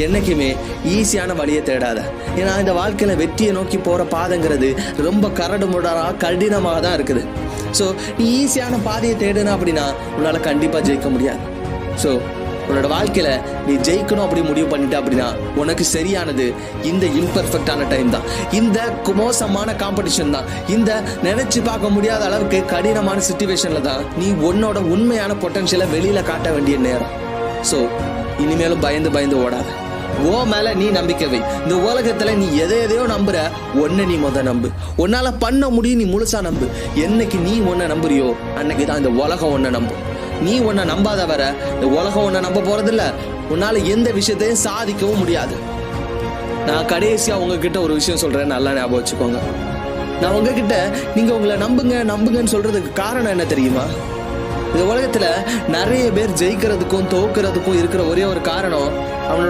என்னைக்குமே ஈஸியான வழியை தேடாத. ஏன்னா இந்த வாழ்க்கையில வெற்றியை நோக்கி போற பாதைங்கிறது ரொம்ப கடினமாக தான் இருக்குது. ஸோ நீ ஈஸியான பாதையை தேடுன அப்படின்னா உன்னால கண்டிப்பா ஜெயிக்க முடியாது. ஸோ உன்னோட வாழ்க்கையில நீ ஜெயிக்கணும் அப்படி முடிவு பண்ணிட்ட அப்படின்னா உனக்கு சரியானது இந்த இம்பர்ஃபெக்டான டைம் தான், இந்த மோசமான காம்படிஷன் தான், இந்த நினைச்சு பார்க்க முடியாத அளவுக்கு கடினமான சிச்சுவேஷன்ல தான் நீ உன்னோட உண்மையான பொட்டன்ஷியலை வெளியில காட்ட வேண்டிய நேரம். ஸோ இனிமேலும் பயந்து ஓடாத. ஓ மேல நீ நம்பிக்கை வை. இந்த உலகத்துல நீ எதையோ நம்புற, ஒன்ன நீ நம்பு. உன்னால பண்ண முடியும், நீ முழுசா நம்பு. என்னைக்கு நீ ஒன்ன நம்புறியோ அன்னைக்குதான் இந்த உலகம் ஒன்ன நம்பும். நீ உன்னை நம்பாத வர இந்த உலகம் உன்னை நம்ப போறதில்ல. உன்னால எந்த விஷயத்தையும் சாதிக்கவும் முடியாது. நான் கடைசியா உங்ககிட்ட ஒரு விஷயம் சொல்றேன், நல்லா ஞாபகம் வச்சுக்கோங்க. நான் உங்ககிட்ட நீங்க உங்களை நம்புங்கன்னு சொல்றதுக்கு காரணம் என்ன தெரியுமா? இந்த உலகத்துல நிறைய பேர் ஜெயிக்கிறதுக்கும் தோக்குறதுக்கும் இருக்கிற ஒரே ஒரு காரணம் அவனோட